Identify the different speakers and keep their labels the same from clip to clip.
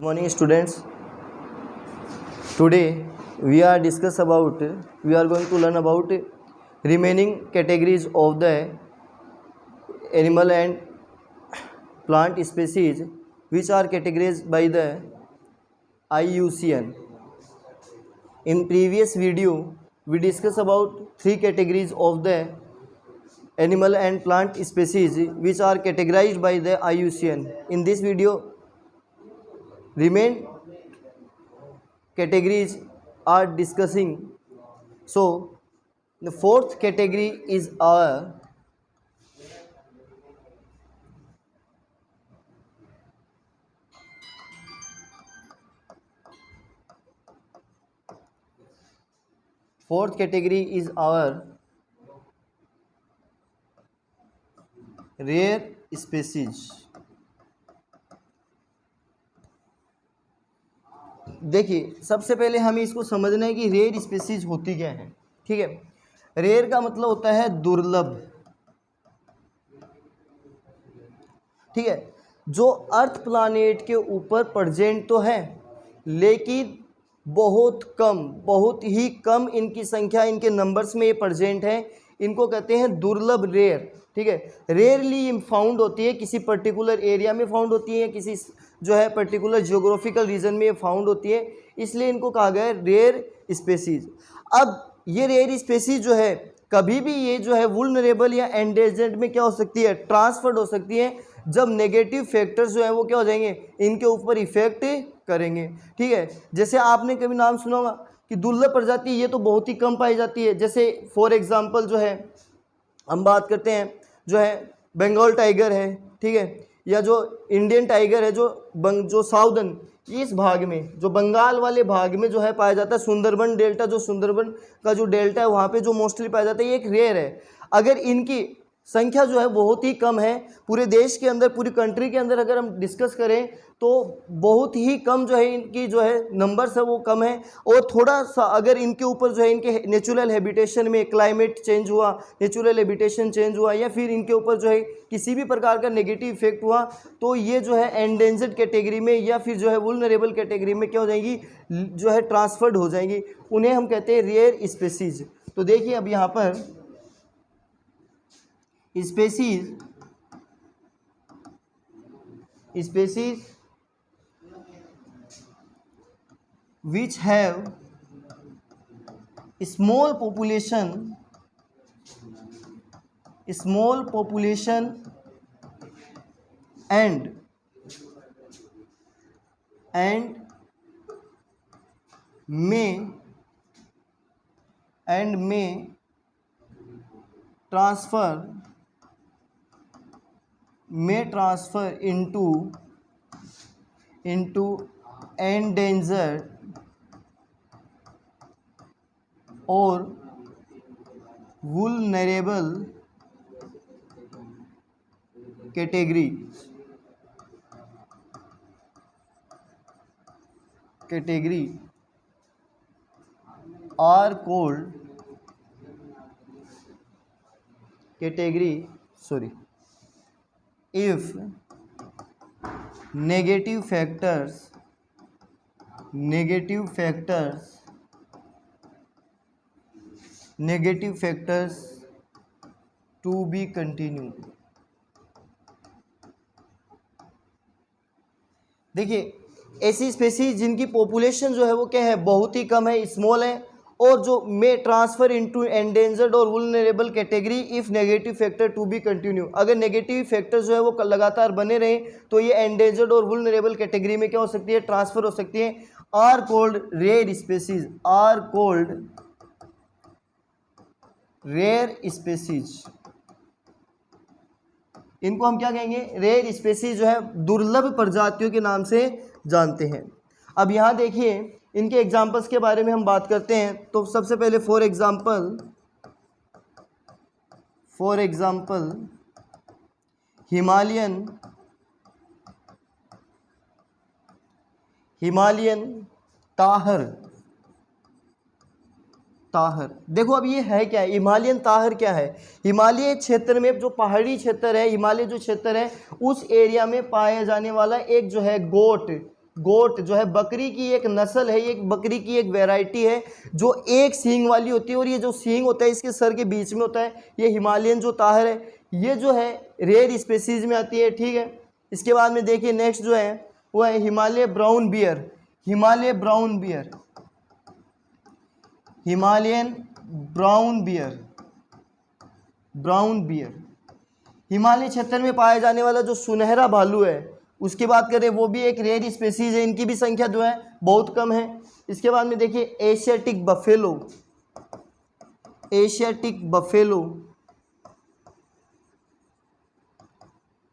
Speaker 1: Morning students. Today we are going to learn about remaining categories of the animal and plant species which are categorized by the IUCN. In previous video we discussed about 3 categories of the animal and plant species which are categorized by the IUCN. In this video remain categories are discussing. So the fourth category is our rare species. देखिए सबसे पहले हमें इसको समझना है कि rare species होती क्या है. ठीक है, रेयर का मतलब होता है दुर्लभ. ठीक है, जो अर्थ प्लानेट के ऊपर प्रेजेंट तो है लेकिन बहुत ही कम इनकी संख्या, इनके नंबर्स में ये प्रेजेंट है. इनको कहते हैं दुर्लभ, रेयर. ठीक है, रेयरली फाउंड होती है, किसी पर्टिकुलर एरिया में फाउंड होती है, किसी जो है पर्टिकुलर जियोग्राफिकल रीजन में ये फाउंड होती है, इसलिए इनको कहा गया है रेयर स्पेसीज. अब ये रेयर स्पेसीज जो है कभी भी ये जो है वुल्नरेबल या एंडेंजर्ड में क्या हो सकती है, ट्रांसफर्ड हो सकती है, जब नेगेटिव फैक्टर्स जो है वो क्या हो जाएंगे, इनके ऊपर इफेक्ट करेंगे. ठीक है, जैसे आपने कभी नाम सुना होगा कि दुर्लभ प्रजाति ये तो बहुत ही कम पाई जाती है. जैसे फॉर एग्जांपल जो है हम बात करते हैं जो है बंगाल टाइगर है. ठीक है, या जो इंडियन टाइगर है जो साउदर्न इस भाग में, जो बंगाल वाले भाग में जो है पाया जाता है. सुंदरबन डेल्टा, जो सुंदरबन का जो डेल्टा है वहाँ पे जो मोस्टली पाया जाता है, ये एक रेयर है. अगर इनकी संख्या जो है बहुत ही कम है पूरे देश के अंदर, पूरी कंट्री के अंदर अगर हम डिस्कस करें तो बहुत ही कम जो है इनकी जो है नंबर्स है वो कम है. और थोड़ा सा अगर इनके ऊपर जो है इनके नेचुरल हैबिटेशन में क्लाइमेट चेंज हुआ, नेचुरल हैबिटेशन चेंज हुआ, या फिर इनके ऊपर जो है किसी भी प्रकार का नेगेटिव इफेक्ट हुआ, तो ये जो है एंडेंजर्ड कैटेगरी में या फिर जो है वुल्नरेबल कैटेगरी में क्या हो जाएंगी, जो है ट्रांसफर्ड हो जाएंगी. उन्हें हम कहते हैं रेयर स्पेसीज. तो देखिए अब यहाँ पर species which have small population and may transfer into endangered or vulnerable category are called if negative factors to be continued. देखिए ऐसी स्पेसीज जिनकी पॉपुलेशन जो है वो क्या है, बहुत ही कम है, स्मॉल है, और जो मे ट्रांसफर इनटू एंडेंजर्ड और vulnerable category if negative factor to be continue. अगर नेगेटिव फैक्टर जो है वो लगातार बने रहे तो ये एंडेंजर्ड और वुल्नरेबल कैटेगरी में क्या हो सकती है, ट्रांसफर हो सकती है. Are called rare species. इनको हम क्या कहेंगे, रेयर स्पेसीज जो है दुर्लभ प्रजातियों के नाम से जानते हैं. अब यहाँ देखिए इनके एग्जाम्पल्स के बारे में हम बात करते हैं. तो सबसे पहले फॉर एग्जाम्पल हिमालयन ताहर. देखो अब ये है क्या है, हिमालयन ताहर क्या है. हिमालय क्षेत्र में जो पहाड़ी क्षेत्र है, हिमालय जो क्षेत्र है उस एरिया में पाया जाने वाला एक जो है गोट, गोट जो है बकरी की एक नस्ल है, ये एक बकरी की एक वैरायटी है जो एक सींग वाली होती है, और ये जो सींग होता है इसके सर के बीच में होता है। ये हिमालयन जो ताहर है ये जो है रेयर स्पेसीज में आती है, ठीक है। इसके बाद में देखिए नेक्स्ट जो है वो है Himalaya brown bear, Himalaya brown bear, Himalayan brown bear, brown bear. Himalaya क्षेत्र में पाया जाने वाला जो सुनहरा भालू है उसकी बात करें, वो भी एक रेयर स्पेसीज है, इनकी भी संख्या जो है बहुत कम है। इसके बाद में देखिए Asiatic buffalo, Asiatic buffalo,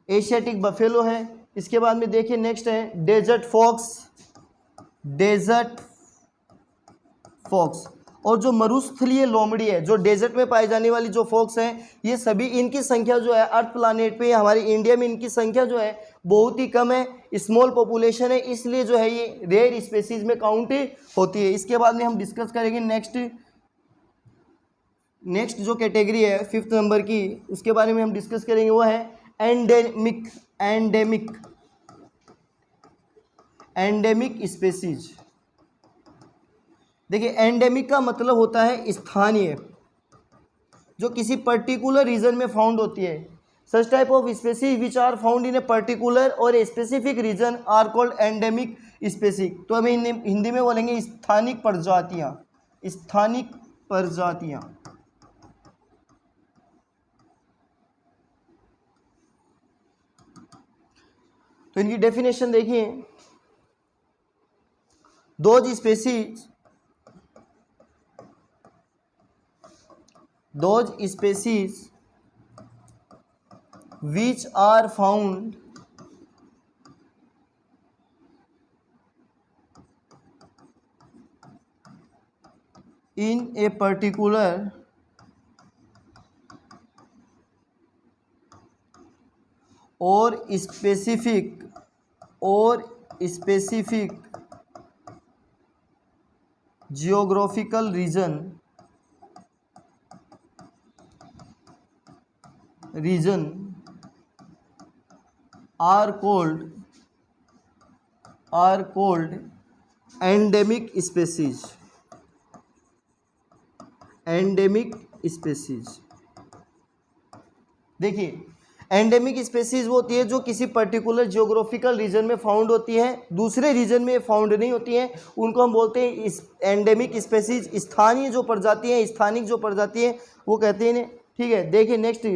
Speaker 1: Asiatic buffalo है। इसके बाद में देखिए नेक्स्ट है डेजर्ट फॉक्स, डेजर्ट फॉक्स। और जो मरुस्थलीय लोमड़ी है, जो डेजर्ट में पाई जाने वाली जो फॉक्स हैं, ये सभी इनकी संख्या जो है अर्थ प्लानेट पे हमारे इंडिया में इनकी संख्या जो है बहुत ही कम है, स्मॉल पॉपुलेशन है, इसलिए जो है ये रेयर स्पेसीज में काउंट होती है। इसके बाद में हम डिस्कस करेंगे नेक्स्ट जो कैटेगरी है 5th नंबर की, उसके बारे में हम डिस्कस करेंगे, वो है एंडेमिक, एंडेमिक, एंडेमिक स्पेसीज। देखिए एंडेमिक का मतलब होता है स्थानीय, जो किसी पर्टिकुलर रीजन में फाउंड होती है। Such type of species which are found in a particular or a specific region are called endemic species. तो हमें हिंदी में बोलेंगे स्थानिक प्रजातियां, स्थानिक प्रजातियां। तो इनकी डेफिनेशन देखिए, those species, those species which are found in a particular or specific geographical region are called endemic species, endemic species। देखिए एंडेमिक स्पेसीज वो होती है जो किसी पर्टिकुलर जियोग्राफिकल रीजन में फाउंड होती है, दूसरे रीजन में फाउंड नहीं होती हैं, उनको हम बोलते हैं एंडेमिक स्पेसीज। स्थानीय जो प्रजाति हैं, स्थानिक जो प्रजाति है वो कहते हैं, ठीक है। देखिए नेक्स्ट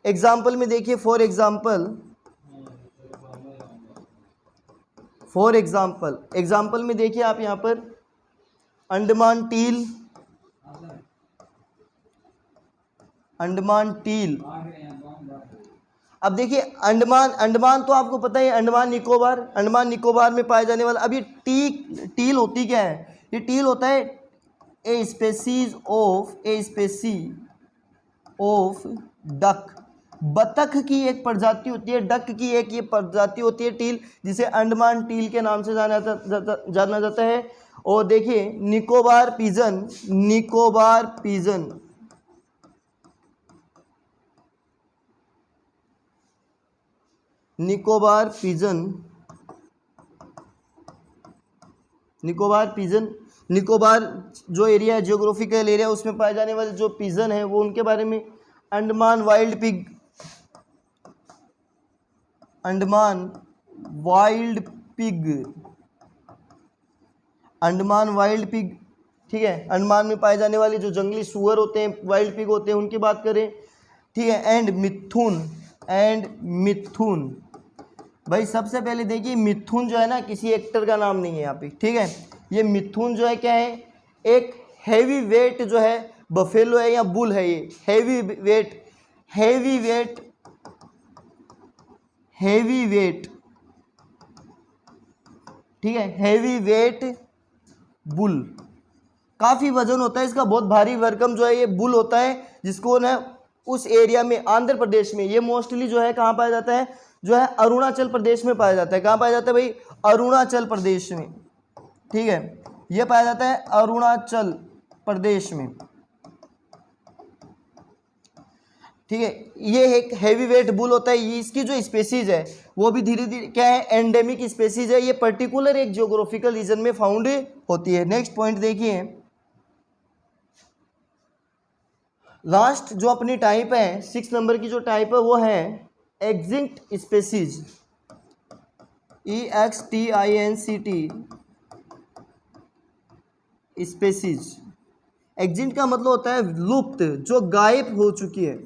Speaker 1: एग्जाम्पल में देखिए, फॉर एग्जाम्पल में देखिए आप यहाँ पर अंडमान टील, अंडमान टील। अब देखिए अंडमान तो आपको पता है, अंडमान निकोबार में पाए जाने वाला। अब ये टील होती क्या है? ये टील होता है ए स्पेसीज ऑफ डक, बतख की एक प्रजाति होती है, डक की एक ये प्रजाति होती है टील, जिसे अंडमान टील के नाम से जाना जाता है। और देखिए Nicobar pigeon, Nicobar pigeon, Nicobar pigeon, Nicobar pigeon, Nicobar जो एरिया है, जियोग्राफिकल एरिया, उसमें पाए जाने वाले जो पिजन है वो उनके बारे में। Andaman wild pig, Andaman wild pig, Andaman wild pig, ठीक है। अंडमान में पाए जाने वाले जो जंगली सुअर होते हैं, वाइल्ड पिग होते हैं, उनकी बात करें, ठीक है। एंड मिथुन, भाई सबसे पहले देखिए मिथुन जो है ना, किसी एक्टर का नाम नहीं है यहाँ पे, ठीक है। ये मिथुन जो है क्या है? एक हैवी वेट जो है बफेलो है या बुल है, ये हैवी वेट, ठीक है, हैवी वेट बुल। काफ़ी वजन होता है इसका, बहुत भारी भरकम जो है ये बुल होता है, जिसको ना उस एरिया में, आंध्र प्रदेश में, ये मोस्टली जो है कहाँ पाया जाता है? जो है अरुणाचल प्रदेश में पाया जाता है। कहाँ पाया जाता है भाई? अरुणाचल प्रदेश में, ठीक है। ये पाया जाता है अरुणाचल प्रदेश में, ठीक है। ये एक हैवी वेट बुल होता है। इसकी जो स्पेसीज है वो भी धीरे धीरे क्या है, एंडेमिक स्पेसीज है, ये पर्टिकुलर एक जियोग्राफिकल रीजन में फाउंड होती है। नेक्स्ट पॉइंट देखिए, लास्ट जो अपनी टाइप है 6 नंबर की जो टाइप है वो है एक्सिंक्ट स्पेसीज, EXTINCT स्पेसीज। एक्सिंक्ट का मतलब होता है लुप्त, जो गायब हो चुकी है,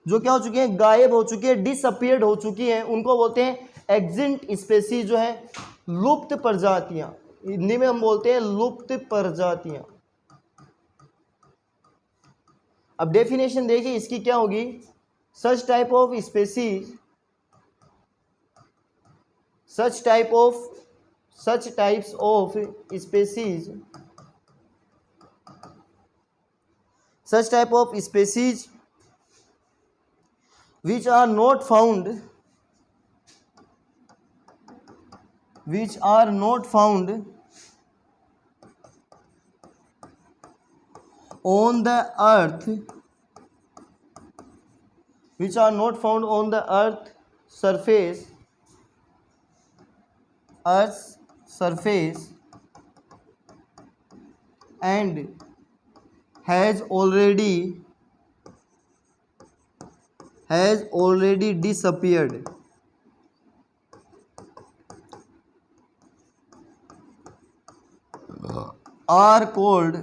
Speaker 1: जो क्या हो चुकी है, गायब हो चुकी है, डिसअपियर्ड हो चुकी है, उनको बोलते हैं एक्सिंक्ट स्पेसीज, जो है लुप्त प्रजातियां। हिंदी में हम बोलते हैं लुप्त प्रजातियां। अब डेफिनेशन देखिए इसकी क्या होगी, सच type of species, such types of species which are not found on the earth, surface and has already disappeared, are called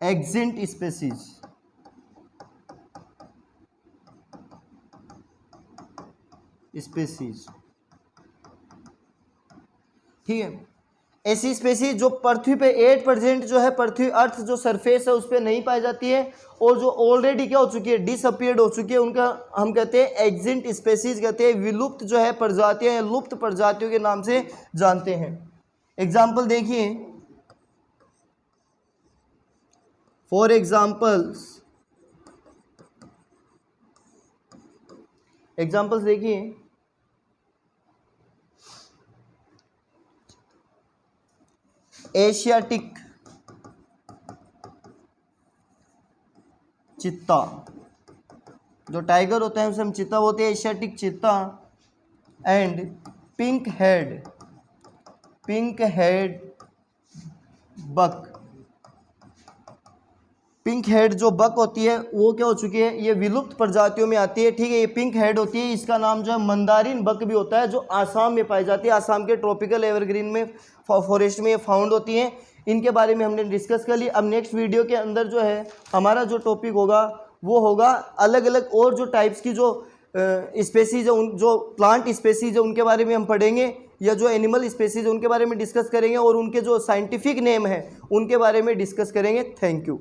Speaker 1: extinct species। ठीक है, ऐसी स्पेसीज जो पृथ्वी पे 8% जो है, पृथ्वी अर्थ जो सरफेस है उस पर नहीं पाई जाती है, और जो ऑलरेडी क्या हो चुकी है, डिसअपियर्ड हो चुकी है, उनका हम कहते हैं एक्सिंक्ट स्पेसीज कहते हैं, विलुप्त जो है प्रजातियां या लुप्त प्रजातियों के नाम से जानते हैं। एग्जाम्पल देखिए, फॉर एग्जाम्पल्स देखिए, एशियाटिक चित्ता, जो टाइगर होता है उसे हम चित्ता बोलते हैं, Asiatic cheetah, and pink head buck. Pink head जो बक होती है वो क्या हो चुकी है, ये विलुप्त प्रजातियों में आती है। ठीक है, ये पिंक हेड होती है, इसका नाम जो है मंदारिन बक भी होता है, जो आसाम में पाई जाती है, आसाम के ट्रॉपिकल एवरग्रीन में फॉरेस्ट में ये फाउंड होती हैं। इनके बारे में हमने डिस्कस कर ली। अब नेक्स्ट वीडियो के अंदर जो है हमारा जो टॉपिक होगा वो होगा अलग अलग और जो टाइप्स की जो स्पेसीज है, उन जो प्लांट स्पेसीज है उनके बारे में हम पढ़ेंगे, या जो एनिमल स्पेसीज है उनके बारे में डिस्कस करेंगे, और उनके जो साइंटिफिक नेम है उनके बारे में डिस्कस करेंगे। Thank you.